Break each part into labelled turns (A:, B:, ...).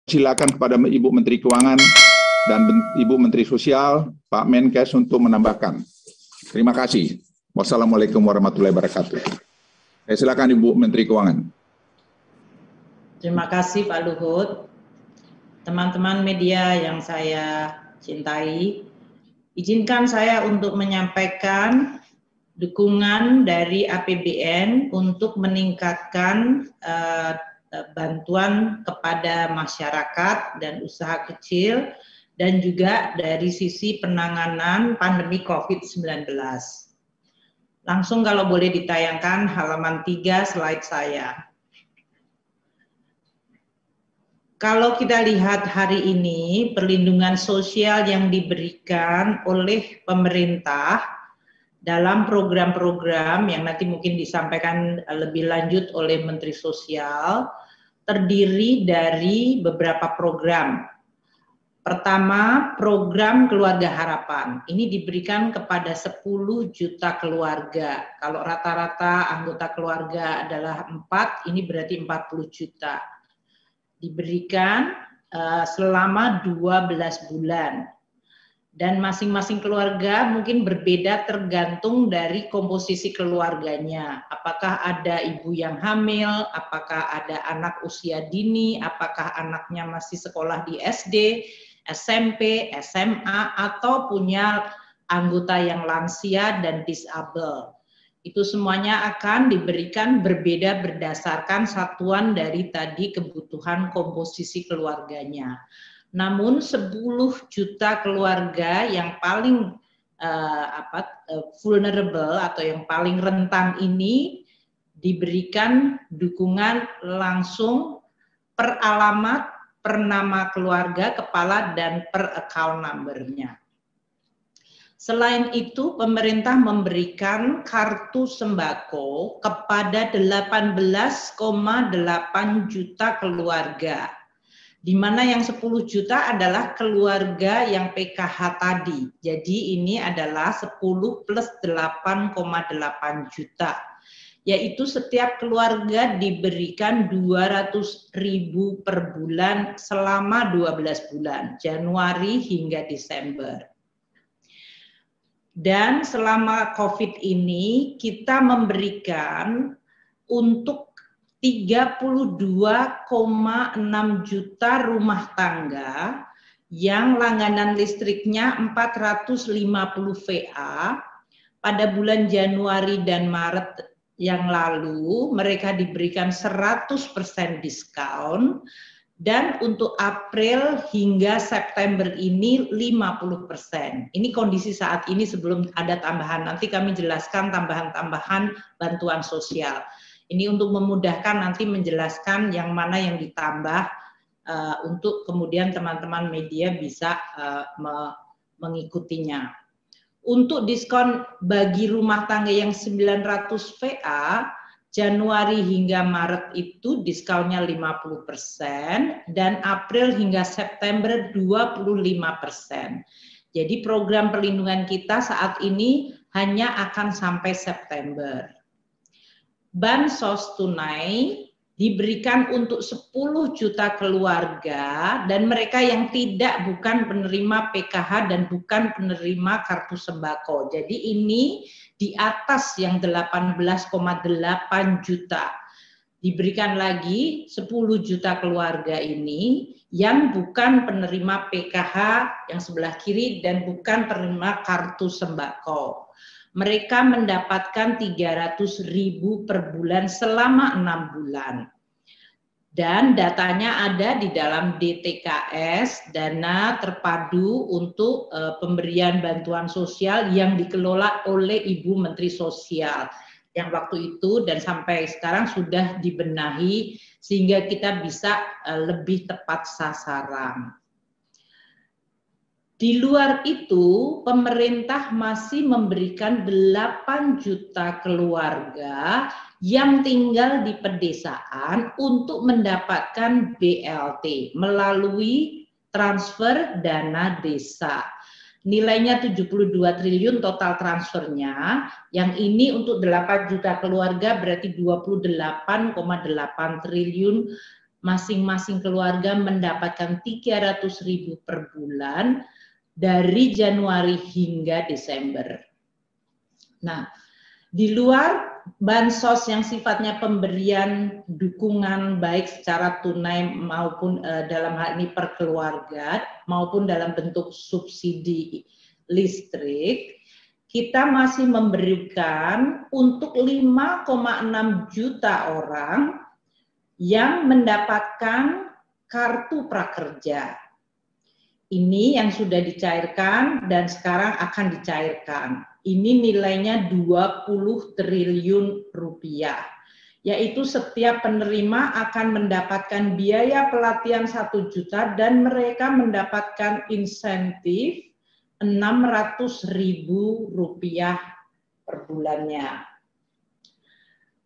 A: silakan kepada Ibu Menteri Keuangan dan Ibu Menteri Sosial, Pak Menkes untuk menambahkan. Terima kasih. Wassalamualaikum warahmatullahi wabarakatuh. Saya silakan Ibu Menteri Keuangan.
B: Terima kasih Pak Luhut. Teman-teman media yang saya cintai, izinkan saya untuk menyampaikan dukungan dari APBN untuk meningkatkan bantuan kepada masyarakat dan usaha kecil dan juga dari sisi penanganan pandemi COVID-19. Langsung kalau boleh ditayangkan halaman 3 slide saya. Kalau kita lihat hari ini perlindungan sosial yang diberikan oleh pemerintah dalam program-program yang nanti mungkin disampaikan lebih lanjut oleh Menteri Sosial, terdiri dari beberapa program. Pertama, program Keluarga Harapan. Ini diberikan kepada 10 juta keluarga. Kalau rata-rata anggota keluarga adalah 4, ini berarti 40 juta. Diberikan selama 12 bulan. Dan masing-masing keluarga mungkin berbeda tergantung dari komposisi keluarganya. Apakah ada ibu yang hamil, apakah ada anak usia dini, apakah anaknya masih sekolah di SD, SMP, SMA, atau punya anggota yang lansia dan disabel. Itu semuanya akan diberikan berbeda berdasarkan satuan dari tadi kebutuhan komposisi keluarganya. Namun 10 juta keluarga yang paling vulnerable atau yang paling rentan ini diberikan dukungan langsung per alamat, per nama keluarga, kepala, dan per account number-nya. Selain itu, pemerintah memberikan kartu sembako kepada 18,8 juta keluarga, di mana yang 10 juta adalah keluarga yang PKH tadi. Jadi ini adalah 10 plus 8,8 juta, yaitu setiap keluarga diberikan 200.000 per bulan selama 12 bulan, Januari hingga Desember. Dan selama COVID ini kita memberikan untuk 32,6 juta rumah tangga yang langganan listriknya 450 VA. Pada bulan Januari dan Maret yang lalu mereka diberikan 100% diskon. Dan untuk April hingga September ini 50%. Ini kondisi saat ini sebelum ada tambahan. Nanti kami jelaskan tambahan-tambahan bantuan sosial. Ini untuk memudahkan nanti menjelaskan yang mana yang ditambah untuk kemudian teman-teman media bisa mengikutinya. Untuk diskon bagi rumah tangga yang 900 VA, Januari hingga Maret itu diskonnya 50% dan April hingga September 25%. Jadi program perlindungan kita saat ini hanya akan sampai September. Bansos tunai diberikan untuk 10 juta keluarga dan mereka yang bukan penerima PKH dan bukan penerima kartu sembako. Jadi ini di atas yang 18,8 juta. Diberikan lagi 10 juta keluarga ini yang bukan penerima PKH yang sebelah kiri dan bukan penerima kartu sembako. Mereka mendapatkan 300.000 per bulan selama 6 bulan. Dan datanya ada di dalam DTKS, dana terpadu untuk pemberian bantuan sosial yang dikelola oleh Ibu Menteri Sosial. Yang waktu itu dan sampai sekarang sudah dibenahi sehingga kita bisa lebih tepat sasaran. Di luar itu, pemerintah masih memberikan 8 juta keluarga yang tinggal di pedesaan untuk mendapatkan BLT melalui transfer dana desa. Nilainya 72 triliun total transfernya, yang ini untuk 8 juta keluarga berarti 28,8 triliun masing-masing keluarga mendapatkan 300.000 per bulan dari Januari hingga Desember. Nah, di luar bansos yang sifatnya pemberian dukungan baik secara tunai maupun dalam hal ini per keluarga maupun dalam bentuk subsidi listrik, kita masih memberikan untuk 5,6 juta orang yang mendapatkan kartu prakerja. Ini yang sudah dicairkan dan sekarang akan dicairkan. Ini nilainya 20 triliun rupiah, yaitu setiap penerima akan mendapatkan biaya pelatihan 1 juta dan mereka mendapatkan insentif 600.000 rupiah per bulannya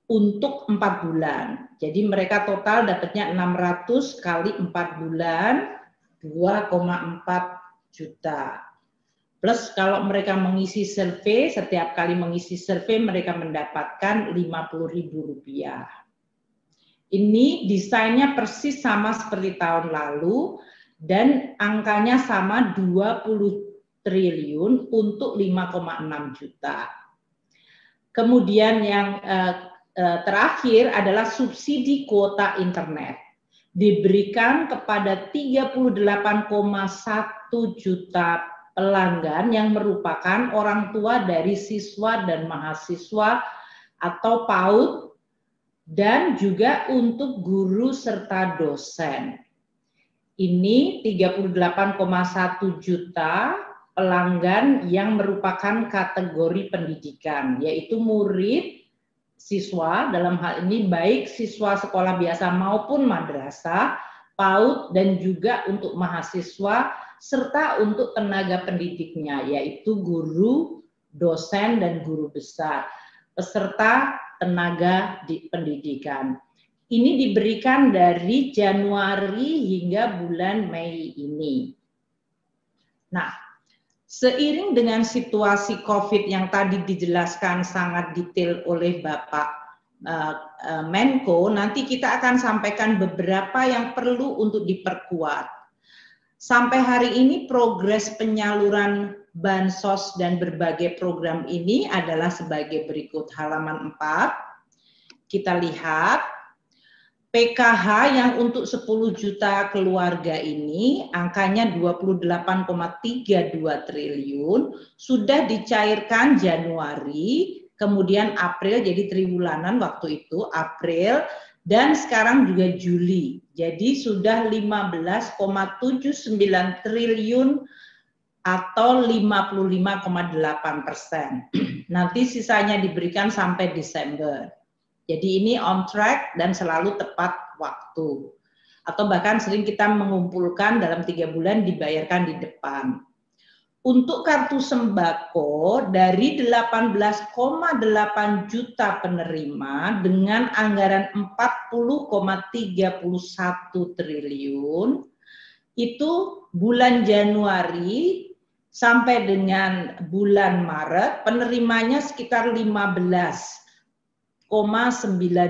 B: untuk 4 bulan. Jadi mereka total dapatnya 600 kali 4 bulan 2,4 juta. Plus kalau mereka mengisi survei, setiap kali mengisi survei mereka mendapatkan 50.000 rupiah. Ini desainnya persis sama seperti tahun lalu dan angkanya sama 20 triliun untuk 5,6 juta. Kemudian yang terakhir adalah subsidi kuota internet. Diberikan kepada 38,1 juta pelanggan yang merupakan orang tua dari siswa dan mahasiswa atau PAUD dan juga untuk guru serta dosen. Ini 38,1 juta pelanggan yang merupakan kategori pendidikan, yaitu murid, siswa, dalam hal ini baik siswa sekolah biasa maupun madrasah, PAUD, dan juga untuk mahasiswa, serta untuk tenaga pendidiknya, yaitu guru, dosen, dan guru besar, peserta tenaga pendidikan. Ini diberikan dari Januari hingga bulan Mei ini. Nah, seiring dengan situasi COVID yang tadi dijelaskan sangat detail oleh Bapak Menko, nanti kita akan sampaikan beberapa yang perlu untuk diperkuat. Sampai hari ini progres penyaluran bansos dan berbagai program ini adalah sebagai berikut. Halaman 4, kita lihat PKH yang untuk 10 juta keluarga ini angkanya 28,32 triliun sudah dicairkan Januari, kemudian April, jadi triwulanan waktu itu April, dan sekarang juga Juli. Jadi sudah 15,79 triliun atau 55,8%. Nanti sisanya diberikan sampai Desember. Jadi ini on track dan selalu tepat waktu. Atau bahkan sering kita mengumpulkan dalam 3 bulan dibayarkan di depan. Untuk kartu sembako dari 18,8 juta penerima dengan anggaran 40,31 triliun, itu bulan Januari sampai dengan bulan Maret penerimanya sekitar 15,9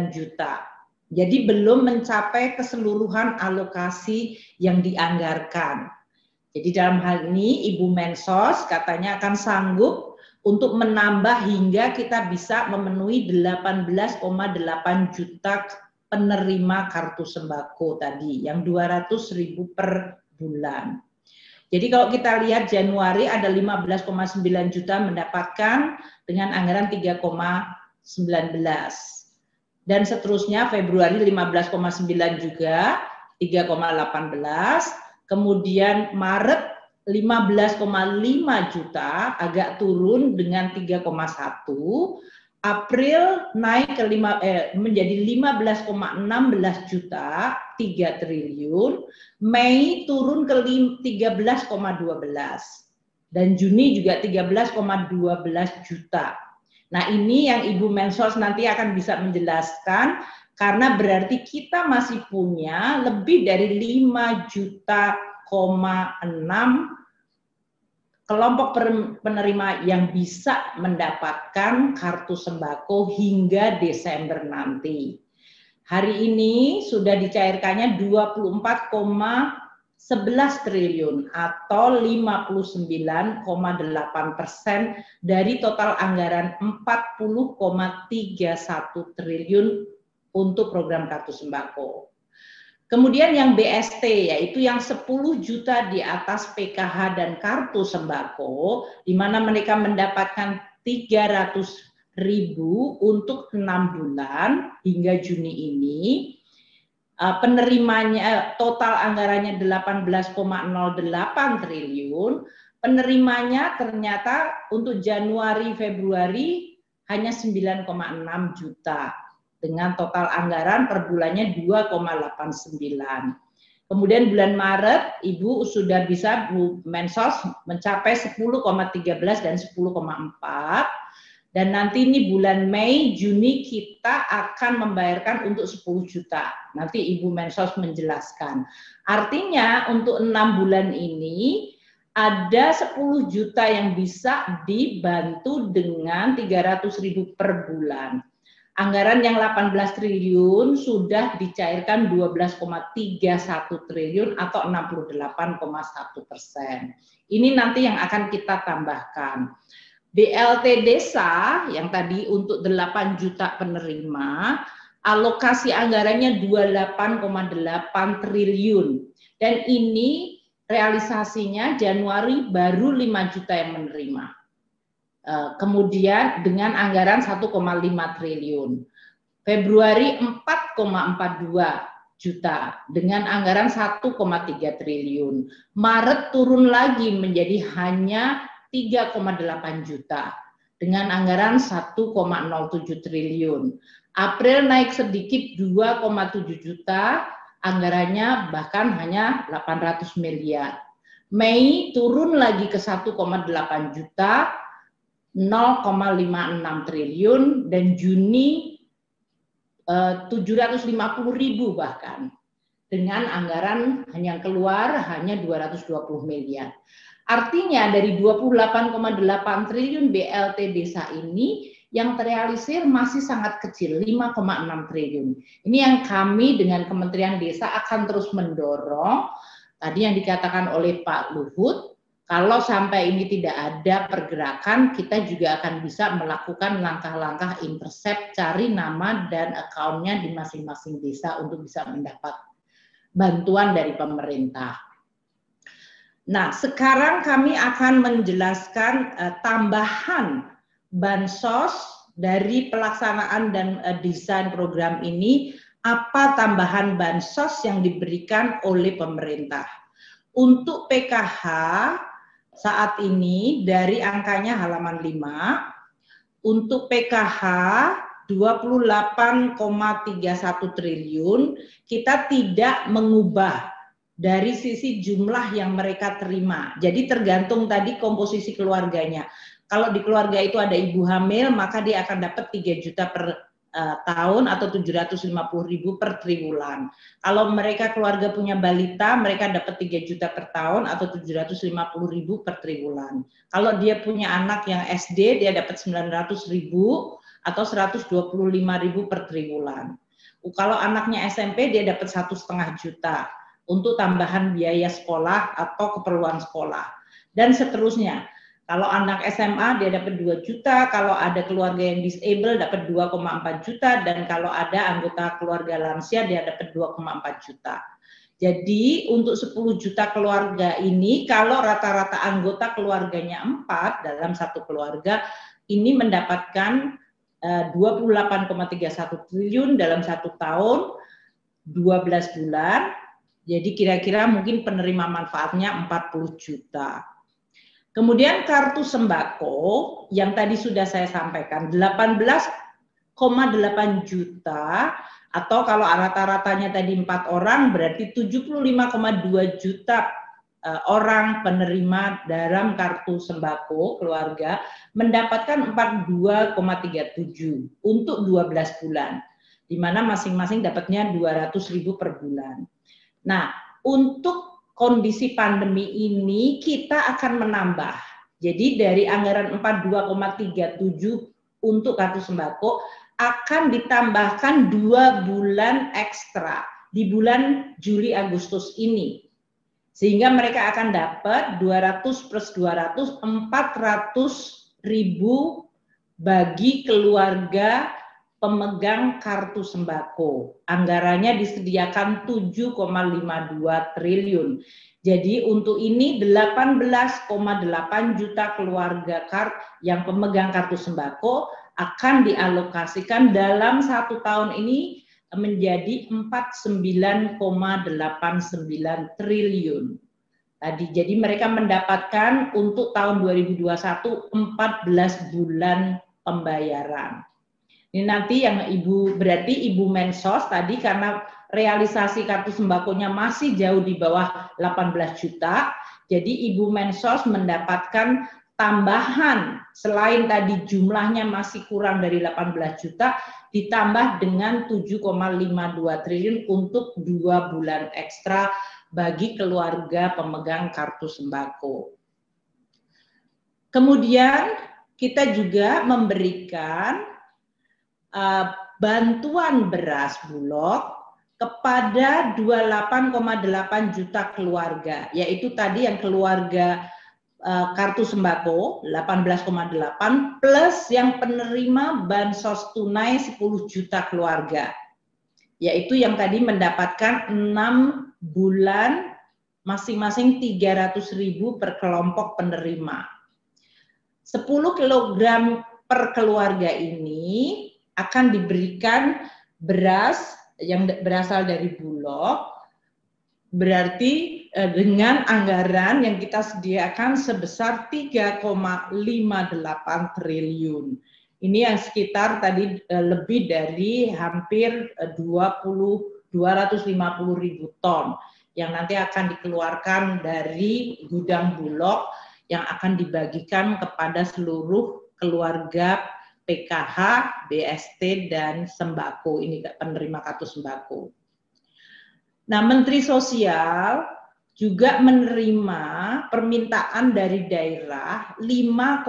B: juta. Jadi belum mencapai keseluruhan alokasi yang dianggarkan. Jadi dalam hal ini Ibu Mensos katanya akan sanggup untuk menambah hingga kita bisa memenuhi 18,8 juta penerima kartu sembako tadi, yang 200.000 per bulan. Jadi kalau kita lihat Januari ada 15,9 juta mendapatkan dengan anggaran 3,19. Dan seterusnya Februari 15,9 juga, 3,18. Kemudian Maret 15,5 juta, agak turun dengan 3,1. April naik ke menjadi 15,16 juta, 3 triliun. Mei turun ke 13,12. Dan Juni juga 13,12 juta. Nah ini yang Ibu Mensos nanti akan bisa menjelaskan, karena berarti kita masih punya lebih dari 5,6 juta kelompok penerima yang bisa mendapatkan kartu sembako hingga Desember nanti. Hari ini sudah dicairkannya 24,11 triliun atau 59,8% dari total anggaran 40,31 triliun untuk program kartu sembako. Kemudian yang BST, yaitu yang 10 juta di atas PKH dan kartu sembako, di mana mereka mendapatkan 300.000 untuk 6 bulan hingga Juni ini. Penerimanya total anggarannya 18,08 triliun, penerimanya ternyata untuk Januari Februari hanya 9,6 juta dengan total anggaran per bulannya 2,89. Kemudian bulan Maret Ibu sudah bisa Bu Mensos mencapai 10,13 dan 10,4. Dan nanti ini bulan Mei, Juni kita akan membayarkan untuk 10 juta. Nanti Ibu Mensos menjelaskan. Artinya untuk 6 bulan ini ada 10 juta yang bisa dibantu dengan 300.000 per bulan. Anggaran yang 18 triliun sudah dicairkan 12,31 triliun atau 68,1%. Ini nanti yang akan kita tambahkan. BLT desa yang tadi untuk 8 juta penerima, alokasi anggarannya 28,8 triliun. Dan ini realisasinya Januari baru 5 juta yang menerima. Kemudian dengan anggaran 1,5 triliun. Februari 4,42 juta dengan anggaran 1,3 triliun. Maret turun lagi menjadi hanya 3,8 juta dengan anggaran 1,07 triliun. April naik sedikit 2,7 juta, anggarannya bahkan hanya 800 miliar. Mei turun lagi ke 1,8 juta, 0,56 triliun, dan Juni 750.000 bahkan dengan anggaran yang keluar hanya 220 miliar. Artinya dari 28,8 triliun BLT desa ini yang terrealisir masih sangat kecil, 5,6 triliun. Ini yang kami dengan Kementerian Desa akan terus mendorong. Tadi yang dikatakan oleh Pak Luhut, kalau sampai ini tidak ada pergerakan, kita juga akan bisa melakukan langkah-langkah intercept, cari nama dan akunnya di masing-masing desa untuk bisa mendapat bantuan dari pemerintah. Nah, sekarang kami akan menjelaskan tambahan bansos dari pelaksanaan dan desain program ini, apa tambahan bansos yang diberikan oleh pemerintah. Untuk PKH, saat ini dari angkanya halaman 5, untuk PKH 28,31 triliun, kita tidak mengubah dari sisi jumlah yang mereka terima. Jadi tergantung tadi komposisi keluarganya. Kalau di keluarga itu ada ibu hamil, maka dia akan dapat 3 juta per tahun atau 750.000 per triwulan. Kalau mereka keluarga punya balita, mereka dapat 3 juta per tahun atau 750.000 per triwulan. Kalau dia punya anak yang SD, dia dapat 900.000 atau 125.000 per triwulan. Kalau anaknya SMP, dia dapat 1,5 juta untuk tambahan biaya sekolah atau keperluan sekolah. Dan seterusnya. Kalau anak SMA dia dapat 2 juta, kalau ada keluarga yang disable dapat 2,4 juta, dan kalau ada anggota keluarga lansia dia dapat 2,4 juta. Jadi untuk 10 juta keluarga ini, kalau rata-rata anggota keluarganya 4 dalam satu keluarga, ini mendapatkan 28,31 triliun dalam 1 tahun, 12 bulan, jadi kira-kira mungkin penerima manfaatnya 40 juta. Kemudian kartu sembako yang tadi sudah saya sampaikan 18,8 juta, atau kalau rata-ratanya tadi 4 orang berarti 75,2 juta orang penerima dalam kartu sembako keluarga mendapatkan 42,37 untuk 12 bulan, di mana masing-masing dapatnya 200.000 per bulan. Nah, untuk kondisi pandemi ini kita akan menambah. Jadi dari anggaran 42,37 untuk kartu sembako akan ditambahkan 2 bulan ekstra di bulan Juli Agustus ini. Sehingga mereka akan dapat 200 plus 200, 400.000 bagi keluarga pemegang kartu sembako. Anggarannya disediakan 7,52 triliun. Jadi untuk ini 18,8 juta keluarga yang pemegang kartu sembako akan dialokasikan dalam 1 tahun ini menjadi 49,89 triliun. Tadi jadi mereka mendapatkan untuk tahun 2021 14 bulan pembayaran. Ini nanti yang berarti Ibu Mensos tadi karena realisasi kartu sembakonya masih jauh di bawah 18 juta, jadi Ibu Mensos mendapatkan tambahan selain tadi jumlahnya masih kurang dari 18 juta, ditambah dengan 7,52 triliun untuk 2 bulan ekstra bagi keluarga pemegang kartu sembako. Kemudian kita juga memberikan bantuan beras Bulog kepada 28,8 juta keluarga, yaitu tadi yang keluarga kartu sembako 18,8 plus yang penerima bansos tunai 10 juta keluarga, yaitu yang tadi mendapatkan 6 bulan masing-masing 300.000 per kelompok penerima. 10 kg per keluarga ini akan diberikan beras yang berasal dari Bulog, berarti dengan anggaran yang kita sediakan sebesar 3,58 triliun. Ini yang sekitar tadi lebih dari hampir 250.000 ton yang nanti akan dikeluarkan dari gudang Bulog yang akan dibagikan kepada seluruh keluarga PKH, BST, dan sembako, ini penerima kartu sembako. Nah, Menteri Sosial juga menerima permintaan dari daerah 5,9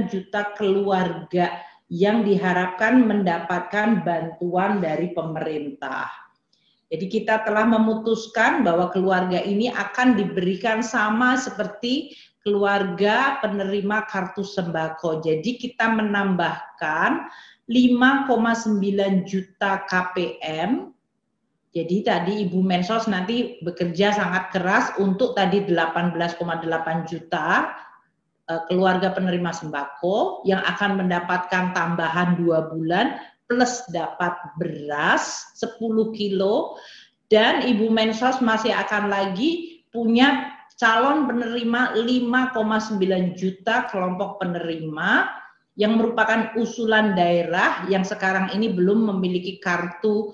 B: juta keluarga yang diharapkan mendapatkan bantuan dari pemerintah. Jadi kita telah memutuskan bahwa keluarga ini akan diberikan sama seperti keluarga penerima kartu sembako. Jadi kita menambahkan 5,9 juta KPM. Jadi tadi Ibu Mensos nanti bekerja sangat keras untuk tadi 18,8 juta keluarga penerima sembako yang akan mendapatkan tambahan 2 bulan plus dapat beras 10 kilo, dan Ibu Mensos masih akan lagi punya calon penerima 5,9 juta kelompok penerima yang merupakan usulan daerah yang sekarang ini belum memiliki kartu,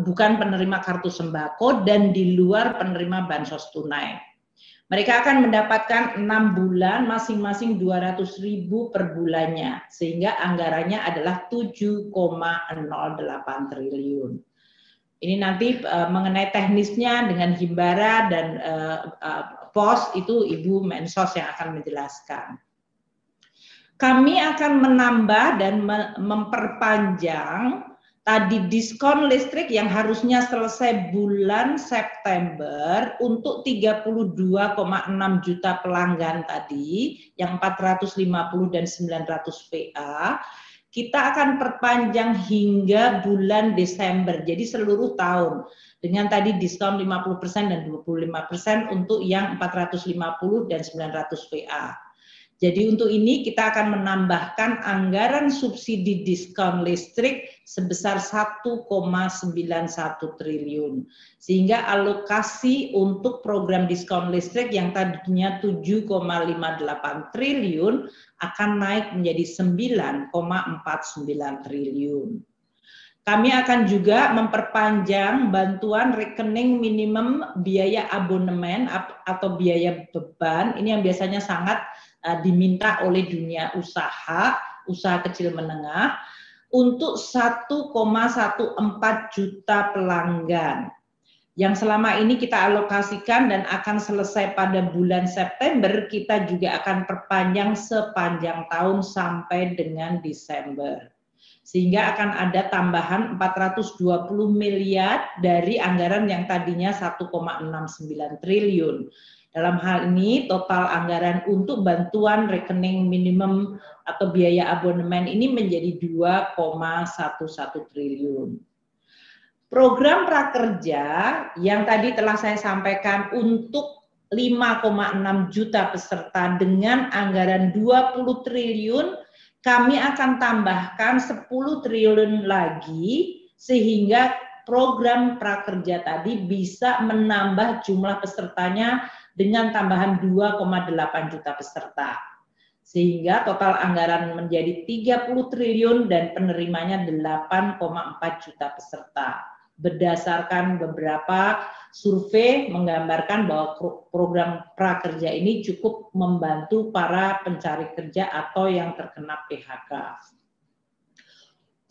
B: bukan penerima kartu sembako dan di luar penerima bansos tunai. Mereka akan mendapatkan 6 bulan masing-masing 200.000 per bulannya, sehingga anggarannya adalah 7,08 triliun. Ini nanti mengenai teknisnya dengan Himbara dan POS itu Ibu Mensos yang akan menjelaskan. Kami akan menambah dan memperpanjang tadi diskon listrik yang harusnya selesai bulan September untuk 32,6 juta pelanggan tadi, yang 450 dan 900 VA, kita akan perpanjang hingga bulan Desember, jadi seluruh tahun, dengan tadi diskon 50% dan 25% untuk yang 450 dan 900 VA. Jadi untuk ini kita akan menambahkan anggaran subsidi diskon listrik sebesar 1,91 triliun. Sehingga alokasi untuk program diskon listrik yang tadinya 7,58 triliun akan naik menjadi 9,49 triliun. Kami akan juga memperpanjang bantuan rekening minimum biaya abonemen atau biaya beban, ini yang biasanya sangat diminta oleh dunia usaha kecil menengah, untuk 1,14 juta pelanggan. Yang selama ini kita alokasikan dan akan selesai pada bulan September, kita juga akan perpanjang sepanjang tahun sampai dengan Desember. Sehingga akan ada tambahan 420 miliar dari anggaran yang tadinya 1,69 triliun. Dalam hal ini total anggaran untuk bantuan rekening minimum atau biaya abonemen ini menjadi 2,11 triliun. Program prakerja yang tadi telah saya sampaikan untuk 5,6 juta peserta dengan anggaran 20 triliun, kami akan tambahkan 10 triliun lagi sehingga program prakerja tadi bisa menambah jumlah pesertanya dengan tambahan 2,8 juta peserta. Sehingga total anggaran menjadi 30 triliun dan penerimanya 8,4 juta peserta. Berdasarkan beberapa survei menggambarkan bahwa program prakerja ini cukup membantu para pencari kerja atau yang terkena PHK.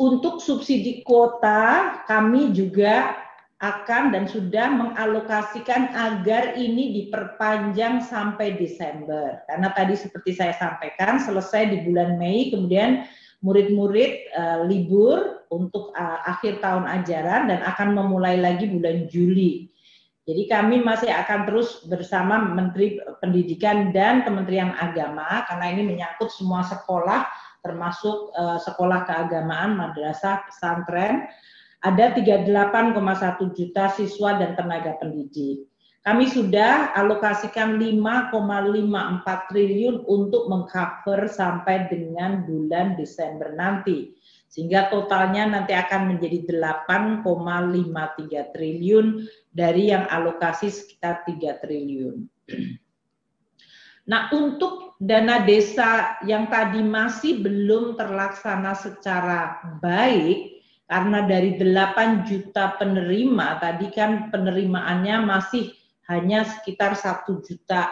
B: Untuk subsidi kuota, kami juga akan dan sudah mengalokasikan agar ini diperpanjang sampai Desember. Karena tadi seperti saya sampaikan, selesai di bulan Mei, kemudian murid-murid libur untuk akhir tahun ajaran dan akan memulai lagi bulan Juli. Jadi kami masih akan terus bersama Menteri Pendidikan dan Kementerian Agama karena ini menyangkut semua sekolah termasuk sekolah keagamaan, madrasah, pesantren. Ada 38,1 juta siswa dan tenaga pendidik. Kami sudah alokasikan 5,54 triliun untuk mengcover sampai dengan bulan Desember nanti. Sehingga totalnya nanti akan menjadi 8,53 triliun dari yang alokasi sekitar 3 triliun. Nah, untuk dana desa yang tadi masih belum terlaksana secara baik, karena dari 8 juta penerima, tadi kan penerimaannya masih hanya sekitar 1 juta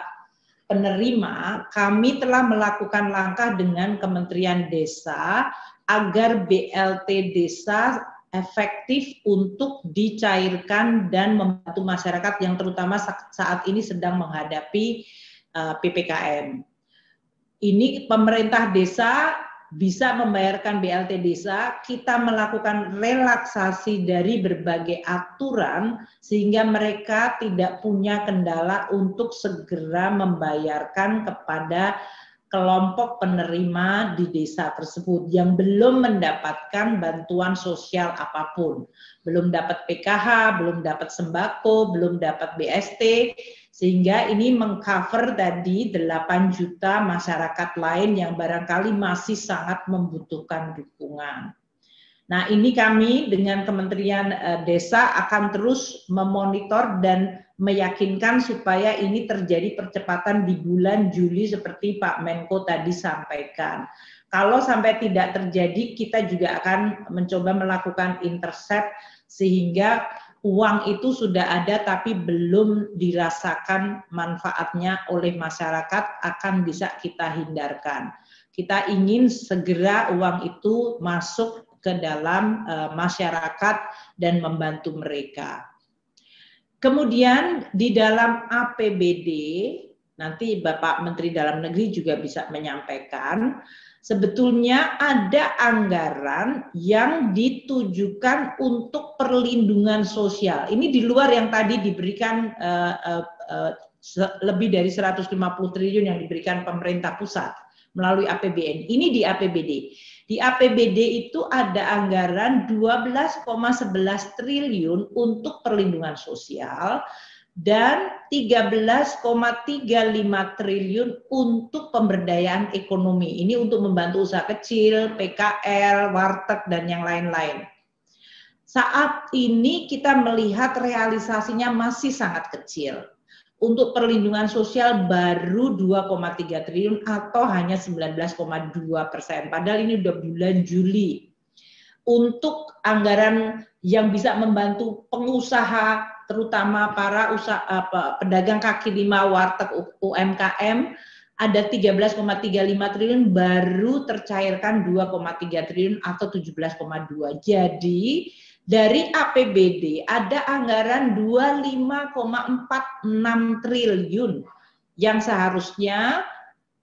B: penerima, kami telah melakukan langkah dengan Kementerian Desa agar BLT Desa efektif untuk dicairkan dan membantu masyarakat yang terutama saat ini sedang menghadapi PPKM. Ini pemerintah desa bisa membayarkan BLT desa, kita melakukan relaksasi dari berbagai aturan sehingga mereka tidak punya kendala untuk segera membayarkan kepada kelompok penerima di desa tersebut yang belum mendapatkan bantuan sosial apapun. Belum dapat PKH, belum dapat sembako, belum dapat BST, sehingga ini mengcover tadi 8 juta masyarakat lain yang barangkali masih sangat membutuhkan dukungan. Nah, ini kami dengan Kementerian Desa akan terus memonitor dan meyakinkan supaya ini terjadi percepatan di bulan Juli seperti Pak Menko tadi sampaikan. Kalau sampai tidak terjadi, kita juga akan mencoba melakukan intercept sehingga uang itu sudah ada tapi belum dirasakan manfaatnya oleh masyarakat akan bisa kita hindarkan. Kita ingin segera uang itu masuk ke dalam masyarakat dan membantu mereka. Kemudian di dalam APBD, nanti Bapak Menteri Dalam Negeri juga bisa menyampaikan, sebetulnya ada anggaran yang ditujukan untuk perlindungan sosial. Ini di luar yang tadi diberikan lebih dari 150 triliun yang diberikan pemerintah pusat melalui APBN. Ini di APBD. Di APBD itu ada anggaran 12,11 triliun untuk perlindungan sosial dan 13,35 triliun untuk pemberdayaan ekonomi. Ini untuk membantu usaha kecil, PKL, warteg, dan yang lain-lain. Saat ini kita melihat realisasinya masih sangat kecil. Untuk perlindungan sosial baru 2,3 triliun atau hanya 19,2%. Padahal ini udah bulan Juli. Untuk anggaran yang bisa membantu pengusaha, terutama para pedagang kaki lima, warteg, UMKM, ada 13,35 triliun baru tercairkan 2,3 triliun atau 17,2. Jadi dari APBD ada anggaran 25,46 triliun yang seharusnya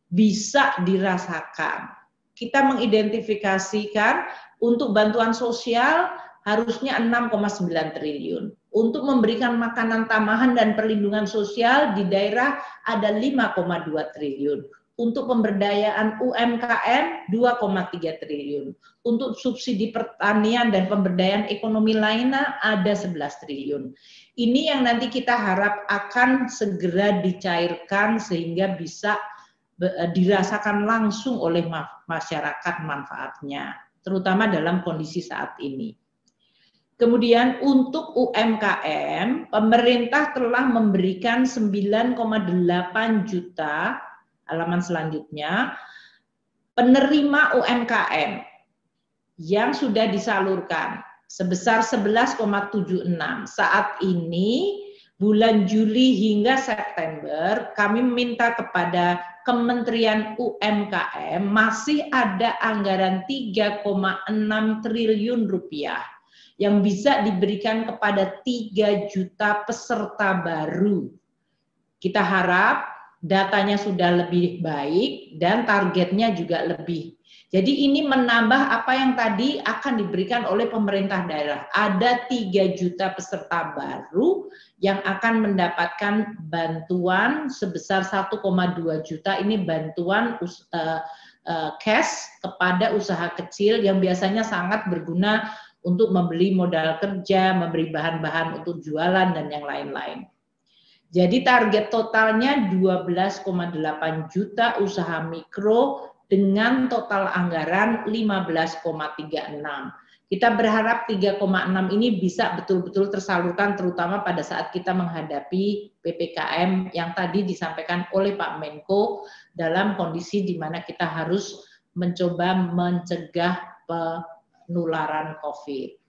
B: bisa dirasakan. Kita mengidentifikasikan Untuk bantuan sosial harusnya 6,9 triliun. Untuk memberikan makanan tambahan dan perlindungan sosial di daerah ada 5,2 triliun. Untuk pemberdayaan UMKM 2,3 triliun. Untuk subsidi pertanian dan pemberdayaan ekonomi lainnya ada 11 triliun. Ini yang nanti kita harap akan segera dicairkan sehingga bisa dirasakan langsung oleh masyarakat manfaatnya, terutama dalam kondisi saat ini. Kemudian untuk UMKM, pemerintah telah memberikan 9,8 juta, halaman selanjutnya, penerima UMKM yang sudah disalurkan sebesar 11,76. Saat ini, bulan Juli hingga September, kami meminta kepada Kementerian UMKM masih ada anggaran 3,6 triliun rupiah yang bisa diberikan kepada 3 juta peserta baru. Kita harap datanya sudah lebih baik dan targetnya juga lebih. Jadi ini menambah apa yang tadi akan diberikan oleh pemerintah daerah. Ada 3 juta peserta baru yang akan mendapatkan bantuan sebesar 1,2 juta. Ini bantuan cash kepada usaha kecil yang biasanya sangat berguna untuk membeli modal kerja, memberi bahan-bahan untuk jualan, dan yang lain-lain. Jadi target totalnya 12,8 juta usaha mikro dengan total anggaran 15,36. Kita berharap 3,6 ini bisa betul-betul tersalurkan terutama pada saat kita menghadapi PPKM yang tadi disampaikan oleh Pak Menko dalam kondisi di mana kita harus mencoba mencegah penularan COVID.